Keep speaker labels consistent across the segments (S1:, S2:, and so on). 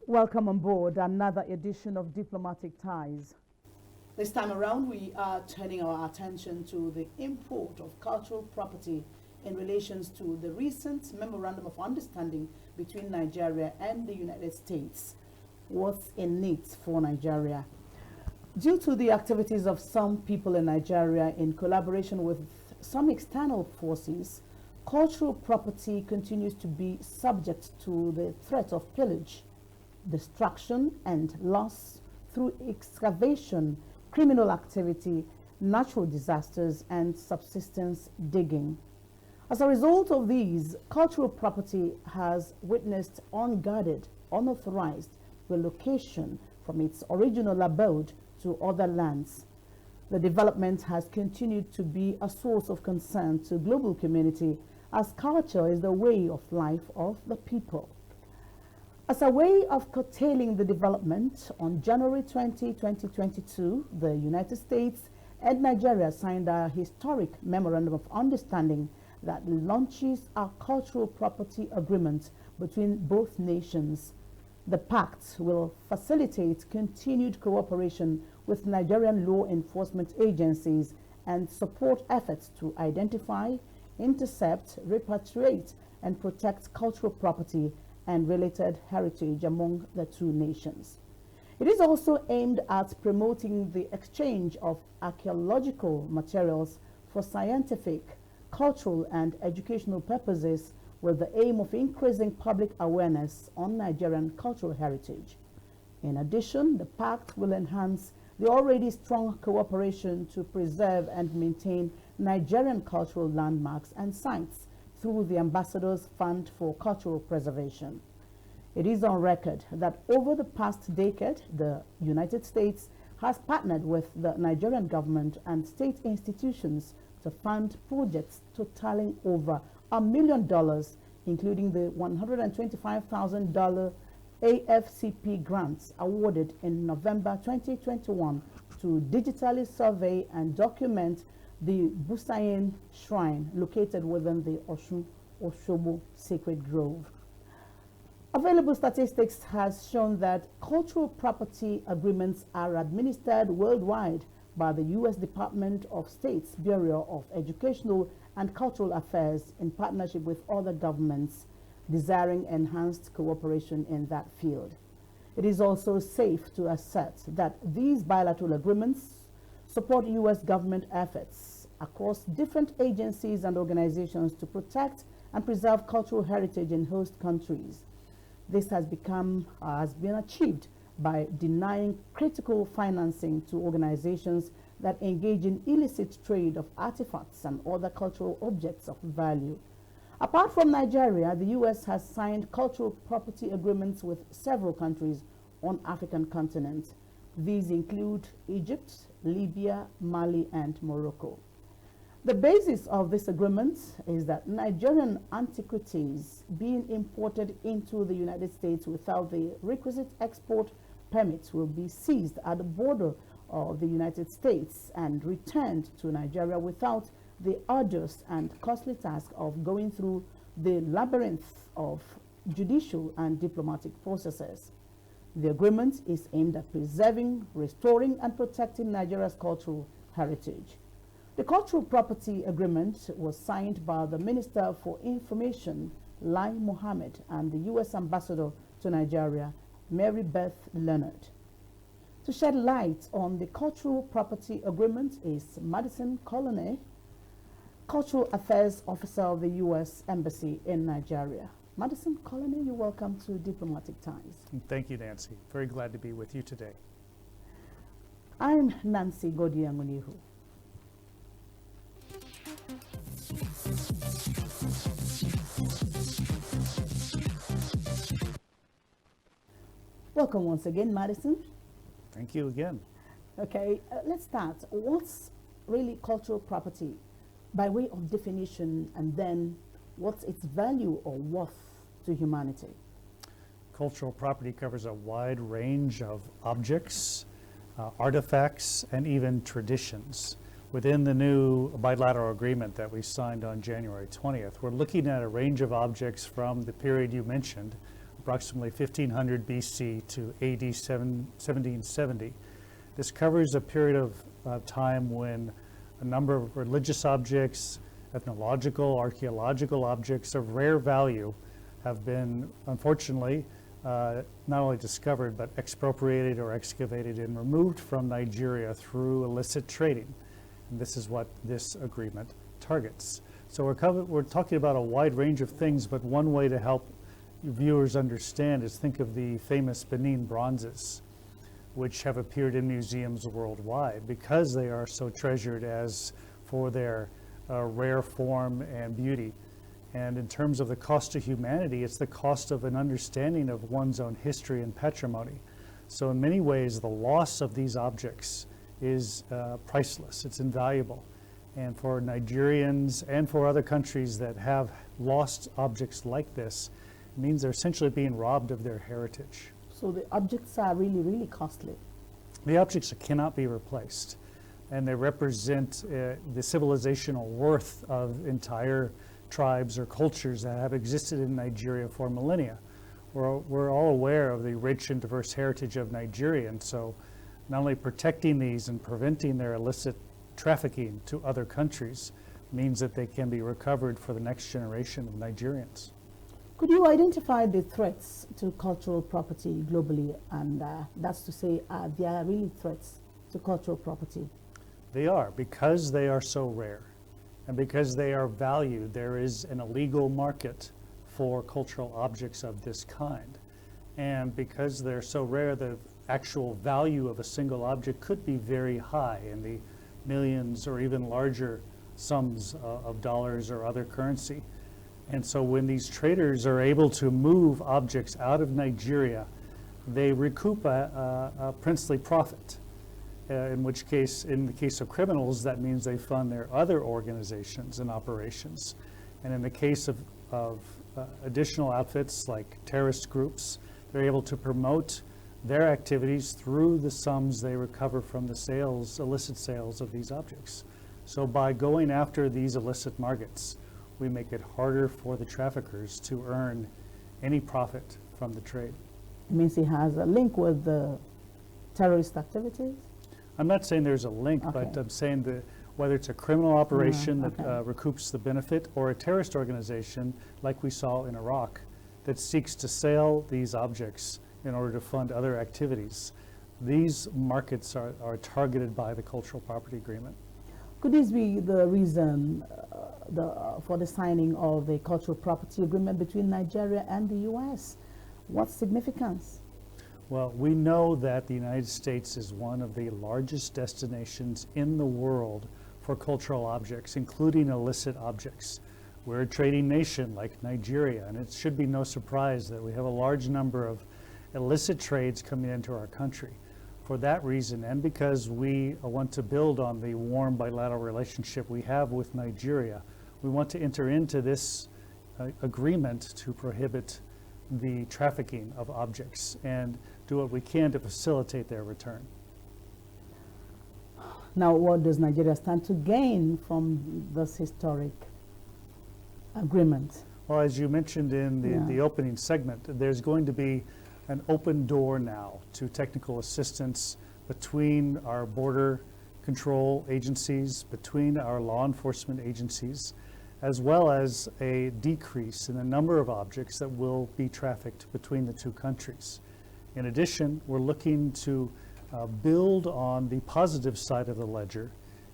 S1: Welcome on board another edition of Diplomatic Ties. This time around, we are turning our attention to the import of cultural property in relations to the recent Memorandum of Understanding between Nigeria and the United States. What's in it for Nigeria? Due to the activities of some people in Nigeria in collaboration with some external forces, cultural property continues to be subject to the threat of pillage, destruction, and loss through excavation, criminal activity, natural disasters, and subsistence digging. As a result of these, cultural property has witnessed unguarded, unauthorized relocation from its original abode to other lands. The development has continued to be a source of concern to global community, as culture is the way of life of the people. As a way of curtailing the development, on January 20, 2022, the United States and Nigeria signed a historic Memorandum of Understanding that launches a cultural property agreement between both nations. The pact will facilitate continued cooperation with Nigerian law enforcement agencies and support efforts to identify, intercept, repatriate, and protect cultural property and related heritage among the two nations. It is also aimed at promoting the exchange of archaeological materials for scientific, cultural, and educational purposes, with the aim of increasing public awareness on Nigerian cultural heritage. In addition, the pact will enhance the already strong cooperation to preserve and maintain Nigerian cultural landmarks and sites through the Ambassador's Fund for Cultural Preservation. It is on record that over the past decade, the United States has partnered with the Nigerian government and state institutions to fund projects totaling over $1 million, including the $125,000 AFCP grants awarded in November 2021 to digitally survey and document the Busayin Shrine located within the Oshobo Sacred Grove. Available statistics has shown that cultural property agreements are administered worldwide by the U.S. Department of State's Bureau of Educational and Cultural Affairs in partnership with other governments desiring enhanced cooperation in that field. It is also safe to assert that these bilateral agreements support U.S. government efforts across different agencies and organizations to protect and preserve cultural heritage in host countries. This has been achieved by denying critical financing to organizations that engage in illicit trade of artifacts and other cultural objects of value. Apart from Nigeria, the U.S. has signed cultural property agreements with several countries on African continent. These include Egypt, Libya, Mali, and Morocco. The basis of this agreement is that Nigerian antiquities being imported into the United States without the requisite export permits will be seized at the border of the United States and returned to Nigeria without the arduous and costly task of going through the labyrinth of judicial and diplomatic processes. The agreement is aimed at preserving, restoring, and protecting Nigeria's cultural heritage. The Cultural Property Agreement was signed by the Minister for Information, Lai Mohammed, and the U.S. Ambassador to Nigeria, Mary Beth Leonard. To shed light on the Cultural Property Agreement is Madison Colony, Cultural Affairs Officer of the U.S. Embassy in Nigeria. Madison Colony, you're welcome to Diplomatic Ties.
S2: Thank you, Nancy. Very glad to be with you today.
S1: I'm Nancy Godiangunihu. Welcome once again, Madison.
S2: Thank you again.
S1: Okay, let's start. What's really cultural property by way of definition, and then what's its value or worth to humanity?
S2: Cultural property covers a wide range of objects, artifacts, and even traditions. Within the new bilateral agreement that we signed on January 20th, we're looking at a range of objects from the period you mentioned, approximately 1500 BC to AD 1770. This covers a period of time when a number of religious objects, ethnological, archaeological objects of rare value have been, unfortunately, not only discovered, but expropriated or excavated and removed from Nigeria through illicit trading. And this is what this agreement targets. So we're talking about a wide range of things, but one way to help viewers understand is think of the famous Benin bronzes, which have appeared in museums worldwide because they are so treasured as for their rare form and beauty. And in terms of the cost to humanity, it's the cost of an understanding of one's own history and patrimony. So in many ways, the loss of these objects is priceless, it's invaluable. And for Nigerians and for other countries that have lost objects like this, it means they're essentially being robbed of their heritage.
S1: So the objects are really, really costly.
S2: The objects cannot be replaced, and they represent the civilizational worth of entire tribes or cultures that have existed in Nigeria for millennia. We're all aware of the rich and diverse heritage of Nigeria, and so not only protecting these and preventing their illicit trafficking to other countries means that they can be recovered for the next generation of Nigerians.
S1: Could you identify the threats to cultural property globally? And that's to say, there are really threats to cultural property.
S2: They are, because they are so rare and because they are valued. There is an illegal market for cultural objects of this kind. And because they're so rare, the actual value of a single object could be very high in the millions or even larger sums of dollars or other currency. And so when these traders are able to move objects out of Nigeria, they recoup a princely profit. In which case, in the case of criminals, that means they fund their other organizations and operations. And in the case of additional outfits like terrorist groups, they're able to promote their activities through the sums they recover from the sales, illicit sales of these objects. So by going after these illicit markets, we make it harder for the traffickers to earn any profit from the trade.
S1: It means it has a link with the terrorist activities?
S2: I'm not saying there's a link, but I'm saying that whether it's a criminal operation that recoups the benefit or a terrorist organization like we saw in Iraq that seeks to sell these objects in order to fund other activities, these markets are targeted by the Cultural Property Agreement.
S1: Could this be the reason for the signing of the Cultural Property Agreement between Nigeria and the U.S.? What's significance?
S2: Well, we know that the United States is one of the largest destinations in the world for cultural objects, including illicit objects. We're a trading nation like Nigeria, and it should be no surprise that we have a large number of illicit trades coming into our country. For that reason, and because we want to build on the warm bilateral relationship we have with Nigeria, we want to enter into this agreement to prohibit the trafficking of objects and do what we can to facilitate their return.
S1: Now, what does Nigeria stand to gain from this historic agreement?
S2: Well, as you mentioned in the opening segment, there's going to be an open door now to technical assistance between our border control agencies, between our law enforcement agencies, as well as a decrease in the number of objects that will be trafficked between the two countries. In addition, we're looking to build on the positive side of the ledger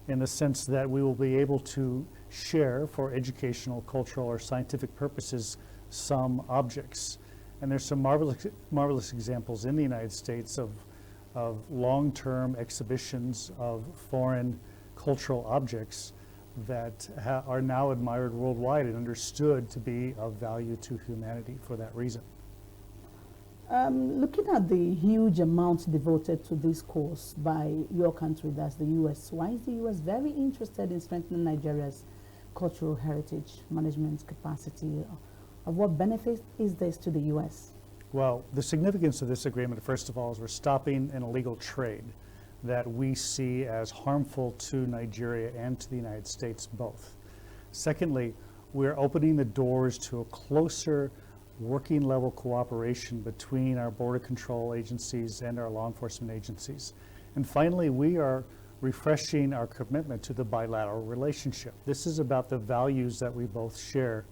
S2: in the sense that we will be able to share for educational, cultural, or scientific purposes some objects. And there's some marvelous examples in the United States of long-term exhibitions of foreign cultural objects that are now admired worldwide and understood to be of value to humanity for that reason.
S1: Looking at the huge amounts devoted to this course by your country, that's the U.S., why is the U.S. very interested in strengthening Nigeria's cultural heritage management capacity? Of what benefit is this to the U.S.?
S2: Well, the significance of this agreement, first of all, is we're stopping an illegal trade that we see as harmful to Nigeria and to the United States both. Secondly, we're opening the doors to a closer working level cooperation between our border control agencies and our law enforcement agencies. And finally, we are refreshing our commitment to the bilateral relationship. This is about the values that we both share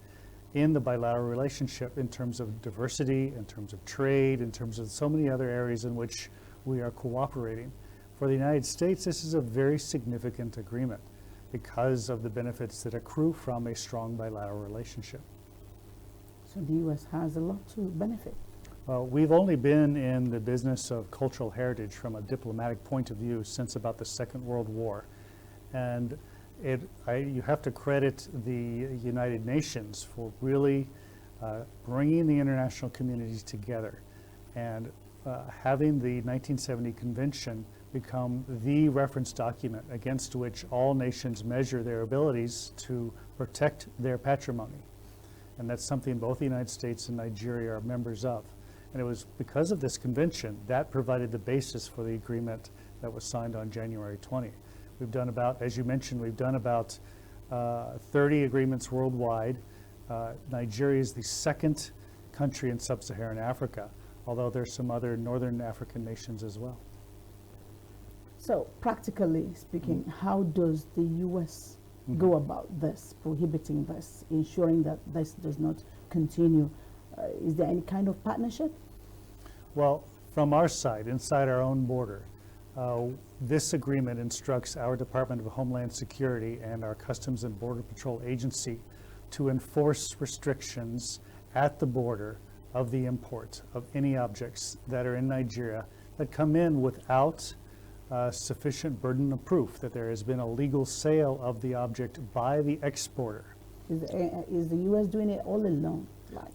S2: in the bilateral relationship in terms of diversity, in terms of trade, in terms of so many other areas in which we are cooperating. For the United States, this is a very significant agreement because of the benefits that accrue from a strong bilateral relationship.
S1: So the U.S. has a lot to benefit.
S2: Well, we've only been in the business of cultural heritage from a diplomatic point of view since about the Second World War. And you have to credit the United Nations for really bringing the international communities together and having the 1970 Convention become the reference document against which all nations measure their abilities to protect their patrimony. And that's something both the United States and Nigeria are members of. And it was because of this convention that provided the basis for the agreement that was signed on January 20. We've done about, as you mentioned, we've done about 30 agreements worldwide. Nigeria is the second country in sub-Saharan Africa, although there's some other northern African nations as well.
S1: So practically speaking, how does the U.S. go about this, prohibiting this, ensuring that this does not continue? Is there any kind of partnership?
S2: Well, from our side, inside our own border, this agreement instructs our Department of Homeland Security and our Customs and Border Patrol Agency to enforce restrictions at the border of the import of any objects that are in Nigeria that come in without sufficient burden of proof that there has been a legal sale of the object by the exporter.
S1: Is the U.S. doing it all alone?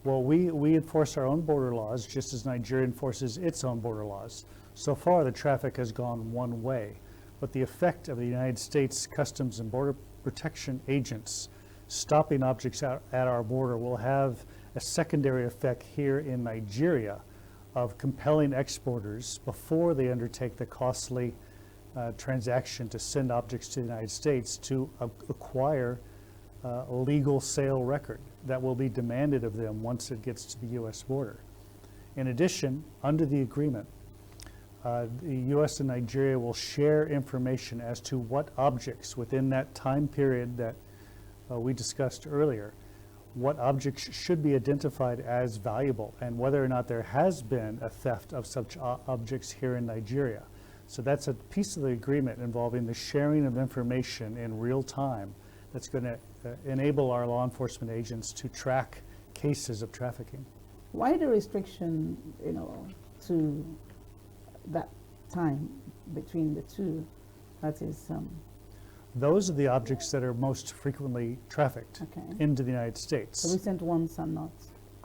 S2: Well, we enforce our own border laws just as Nigeria enforces its own border laws. So far, the traffic has gone one way, but the effect of the United States Customs and Border Protection agents stopping objects out at our border will have a secondary effect here in Nigeria of compelling exporters before they undertake the costly transaction to send objects to the United States to acquire a legal sale record that will be demanded of them once it gets to the U.S. border. In addition, under the agreement, the U.S. and Nigeria will share information as to what objects within that time period that we discussed earlier, what objects should be identified as valuable and whether or not there has been a theft of such objects here in Nigeria. So that's a piece of the agreement involving the sharing of information in real time that's going to enable our law enforcement agents to track cases of trafficking.
S1: Why the restriction, to that time between the two? That is
S2: those are the objects that are most frequently trafficked into the United States.
S1: The recent ones are not.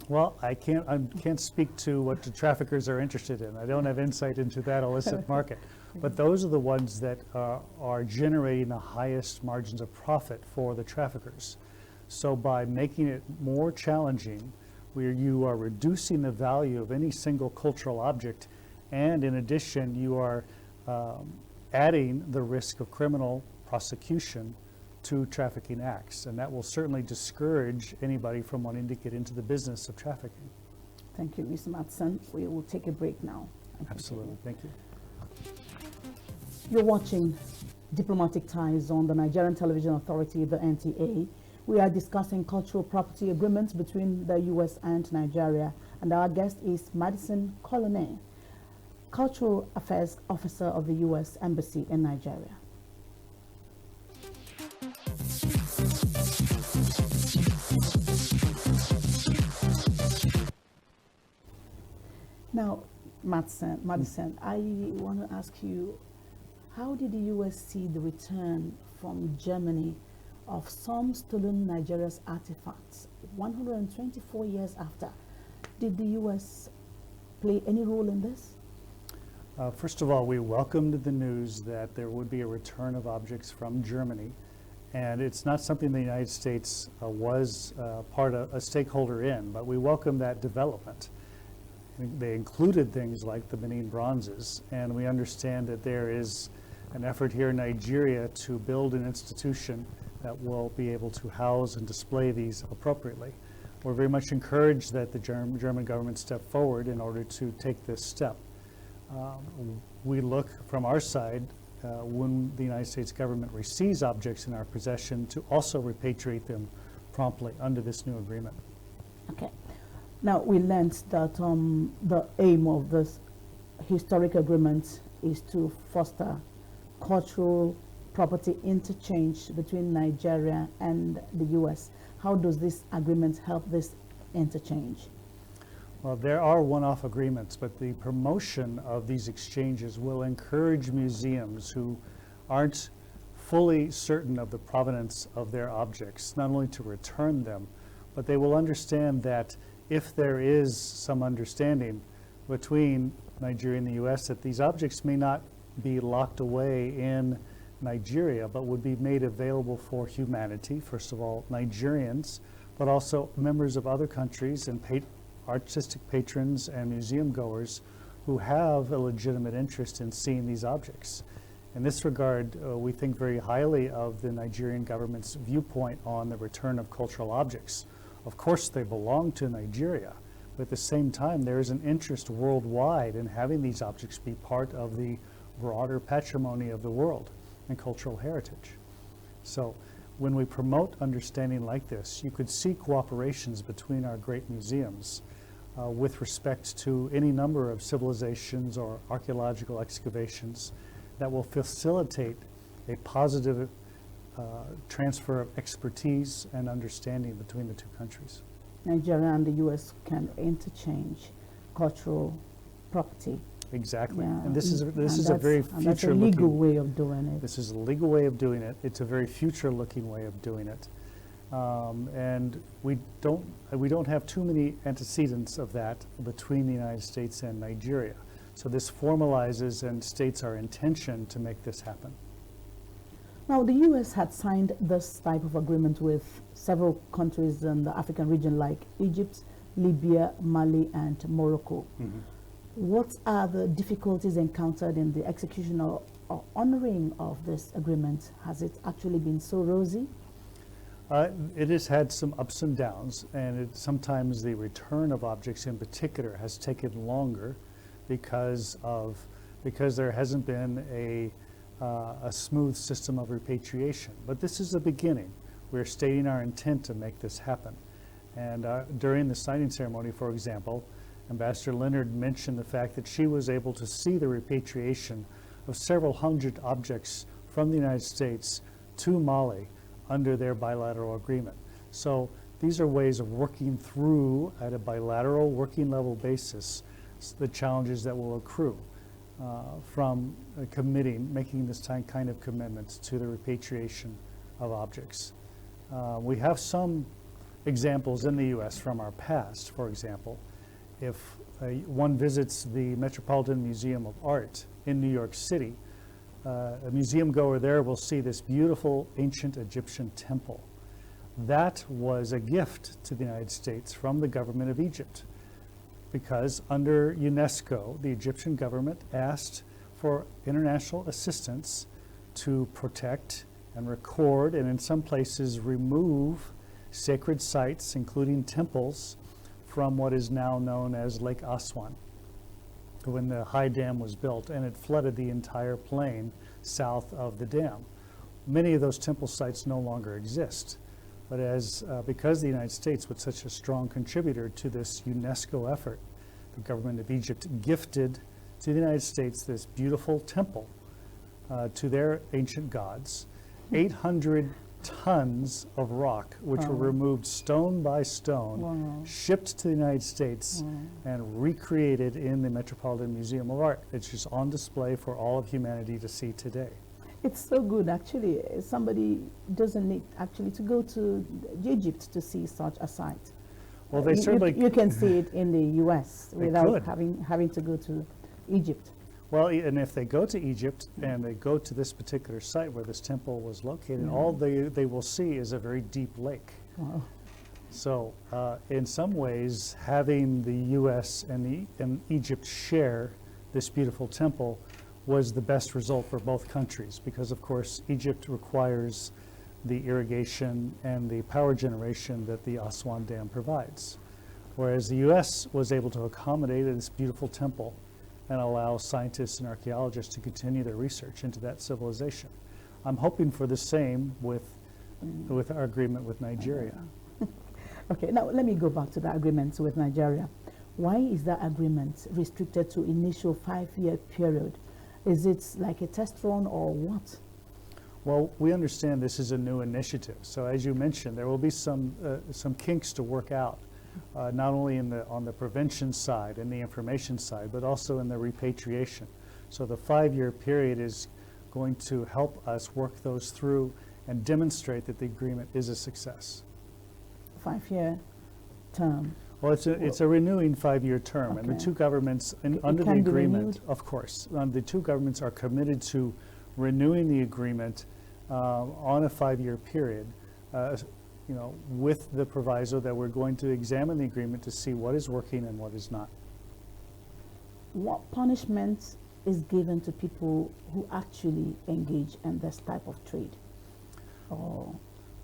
S2: Well, I can't speak to what the traffickers are interested in. I don't have insight into that illicit market. But those are the ones that are generating the highest margins of profit for the traffickers. So by making it more challenging, where you are reducing the value of any single cultural object, and in addition, you are adding the risk of criminal prosecution to trafficking acts, and that will certainly discourage anybody from wanting to get into the business of trafficking.
S1: Thank you, Mr. Matson. We will take a break now.
S2: Absolutely. Thank you.
S1: You're watching Diplomatic Ties on the Nigerian Television Authority, the NTA. We are discussing cultural property agreements between the U.S. and Nigeria, and our guest is Madison Colonel, Cultural Affairs Officer of the U.S. Embassy in Nigeria. Now, Madison, I want to ask you, how did the U.S. see the return from Germany of some stolen Nigeria's artifacts 124 years after? Did the U.S. play any role in this?
S2: First of all, we welcomed the news that there would be a return of objects from Germany, and it's not something the United States was part of a stakeholder in, but we welcome that development. They included things like the Benin bronzes, and we understand that there is an effort here in Nigeria to build an institution that will be able to house and display these appropriately. we're very much encouraged that the German government step forward in order to take this step. We look from our side, when the United States government receives objects in our possession, to also repatriate them promptly under this new agreement.
S1: Okay. Now, we learned that the aim of this historic agreement is to foster cultural property interchange between Nigeria and the U.S. How does this agreement help this interchange?
S2: Well, there are one-off agreements, but the promotion of these exchanges will encourage museums who aren't fully certain of the provenance of their objects, not only to return them, but they will understand that if there is some understanding between Nigeria and the U.S., that these objects may not be locked away in Nigeria, but would be made available for humanity, first of all, Nigerians, but also members of other countries and artistic patrons and museum goers who have a legitimate interest in seeing these objects. In this regard, we think very highly of the Nigerian government's viewpoint on the return of cultural objects. Of course, they belong to Nigeria, but at the same time, there is an interest worldwide in having these objects be part of the broader patrimony of the world and cultural heritage. So when we promote understanding like this, you could see cooperations between our great museums with respect to any number of civilizations or archaeological excavations that will facilitate a positive transfer of expertise and understanding between the two countries.
S1: Nigeria and the U.S. can interchange cultural property.
S2: Exactly,
S1: Yeah,
S2: and this is a very future-looking.
S1: That's a legal way of doing it.
S2: This is a legal way of doing it. It's a very future-looking way of doing it, and we don't have too many antecedents of that between the United States and Nigeria. So this formalizes and states our intention to make this happen.
S1: Now, the U.S. had signed this type of agreement with several countries in the African region like Egypt, Libya, Mali, and Morocco.
S2: Mm-hmm.
S1: What are the difficulties encountered in the execution or honoring of this agreement? Has it actually been so rosy?
S2: It has had some ups and downs, and sometimes the return of objects in particular has taken longer because there hasn't been a smooth system of repatriation. But this is the beginning. We're stating our intent to make this happen. And during the signing ceremony, for example, Ambassador Leonard mentioned the fact that she was able to see the repatriation of several hundred objects from the United States to Mali under their bilateral agreement. So these are ways of working through, at a bilateral working level basis, the challenges that will accrue from making this kind of commitments to the repatriation of objects. We have some examples in the U.S. from our past. For example, if one visits the Metropolitan Museum of Art in New York City, a museum goer there will see this beautiful ancient Egyptian temple. That was a gift to the United States from the government of Egypt, because under UNESCO, the Egyptian government asked for international assistance to protect and record, and in some places remove, sacred sites, including temples, from what is now known as Lake Aswan, when the high dam was built, and it flooded the entire plain south of the dam. Many of those temple sites no longer exist, but because the United States was such a strong contributor to this UNESCO effort, the government of Egypt gifted to the United States this beautiful temple to their ancient gods, 800 tons of rock, which were removed stone by stone, shipped to the United States, and recreated in the Metropolitan Museum of Art. It's just on display for all of humanity to see today.
S1: It's so good, actually. Somebody doesn't need actually to go to Egypt to see such a site.
S2: Well, they certainly...
S1: You can see it in the U.S. without
S2: could.
S1: having to go to Egypt.
S2: Well, and if they go to Egypt and they go to this particular site where this temple was located, all they will see is a very deep lake.
S1: Wow.
S2: So in some ways, having the U.S. and Egypt share this beautiful temple was the best result for both countries, because of course Egypt requires the irrigation and the power generation that the Aswan Dam provides. Whereas the U.S. was able to accommodate this beautiful temple and allow scientists and archaeologists to continue their research into that civilization. I'm hoping for the same with our agreement with Nigeria.
S1: Okay, now let me go back to the agreement with Nigeria. Why is that agreement restricted to initial 5-year period? Is it like a test run or what?
S2: Well, we understand this is a new initiative. So as you mentioned, there will be some kinks to work out, not only on the prevention side and the information side, but also in the repatriation. So the 5-year period is going to help us work those through and demonstrate that the agreement is a success.
S1: 5-year term.
S2: Well, it's a renewing 5-year term,
S1: Okay.
S2: and the two governments, under the
S1: can be
S2: agreement,
S1: renewed?
S2: of course, the two governments are committed to renewing the agreement on a 5-year period, with the proviso that we're going to examine the agreement to see what is working and what is not.
S1: What punishment is given to people who actually engage in this type of trade? Oh,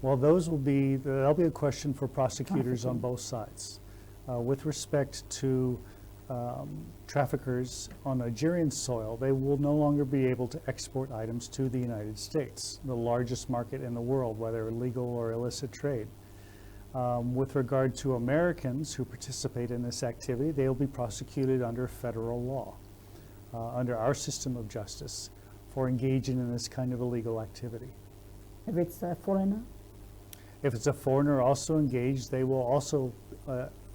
S2: Well, that'll be a question for prosecutors on both sides. With respect to traffickers on Nigerian soil, they will no longer be able to export items to the United States, the largest market in the world, whether legal or illicit trade. With regard to Americans who participate in this activity, they will be prosecuted under federal law, under our system of justice, for engaging in this kind of illegal activity.
S1: if it's a foreigner?
S2: If it's a foreigner also engaged, they will also,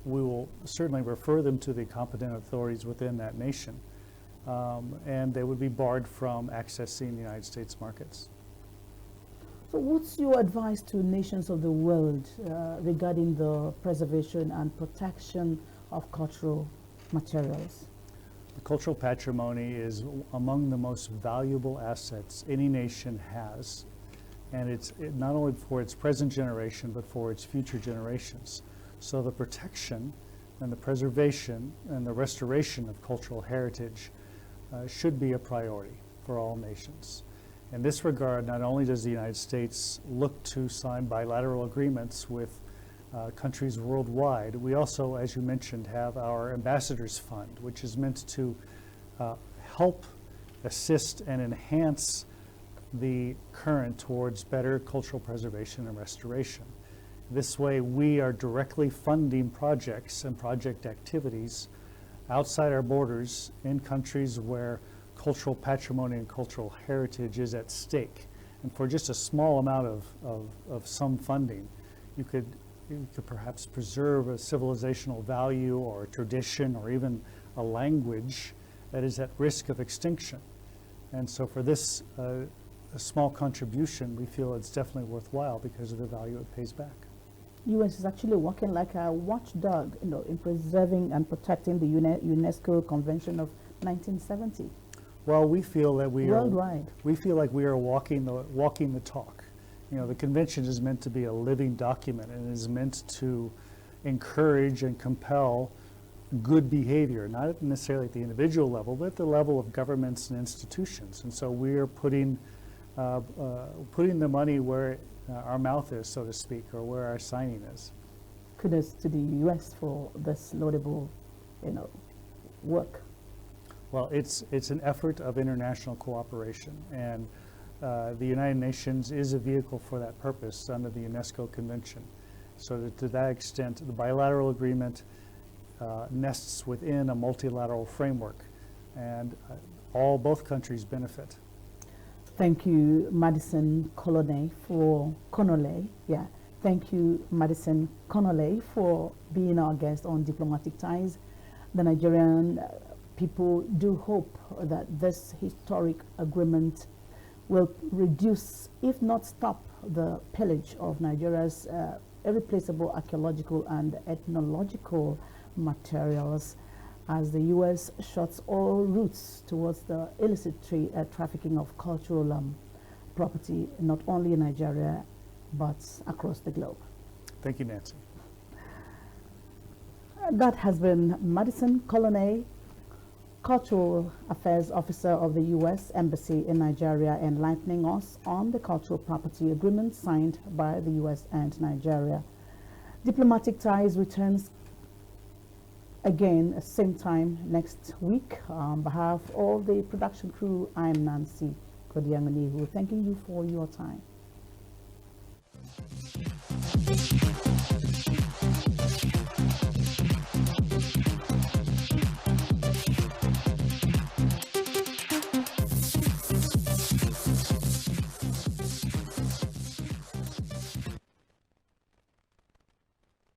S2: we will certainly refer them to the competent authorities within that nation, and they would be barred from accessing the United States markets.
S1: So what's your advice to nations of the world regarding the preservation and protection of cultural materials?
S2: The cultural patrimony is among the most valuable assets any nation has, and it's not only for its present generation, but for its future generations. So the protection and the preservation and the restoration of cultural heritage should be a priority for all nations. In this regard, not only does the United States look to sign bilateral agreements with countries worldwide, we also, as you mentioned, have our Ambassadors Fund, which is meant to help assist and enhance the current towards better cultural preservation and restoration. This way, we are directly funding projects and project activities outside our borders in countries where cultural patrimony and cultural heritage is at stake. And for just a small amount of some funding, you could perhaps preserve a civilizational value or a tradition or even a language that is at risk of extinction. And so for this a small contribution, we feel it's definitely worthwhile because of the value it pays back.
S1: U.S. is actually working like a watchdog, in preserving and protecting the UNESCO Convention of 1970.
S2: Well, we feel that
S1: worldwide.
S2: We feel like we are walking the talk. The convention is meant to be a living document and is meant to encourage and compel good behavior, not necessarily at the individual level, but at the level of governments and institutions. And so we are putting the money where our mouth is, so to speak, or where our signing is.
S1: Kudos to the U.S. for this laudable, work.
S2: Well, it's an effort of international cooperation, and the United Nations is a vehicle for that purpose under the UNESCO Convention. So that to that extent, the bilateral agreement nests within a multilateral framework, and both countries benefit.
S1: Thank you, Madison Connolly, Thank you, Madison Connolly, for being our guest on Diplomatic Ties. The Nigerian people do hope that this historic agreement will reduce, if not stop, the pillage of Nigeria's irreplaceable archaeological and ethnological materials, as the U.S. shuts all routes towards the illicit trafficking of cultural property, not only in Nigeria, but across the globe.
S2: Thank you, Nancy.
S1: That has been Madison Connolly Cultural Affairs Officer of the U.S. Embassy in Nigeria, enlightening us on the cultural property agreement signed by the U.S. and Nigeria. Diplomatic Ties returns again same time next week. On behalf of all the production crew, I'm Nancy Kodiangonihu, thanking you for your time.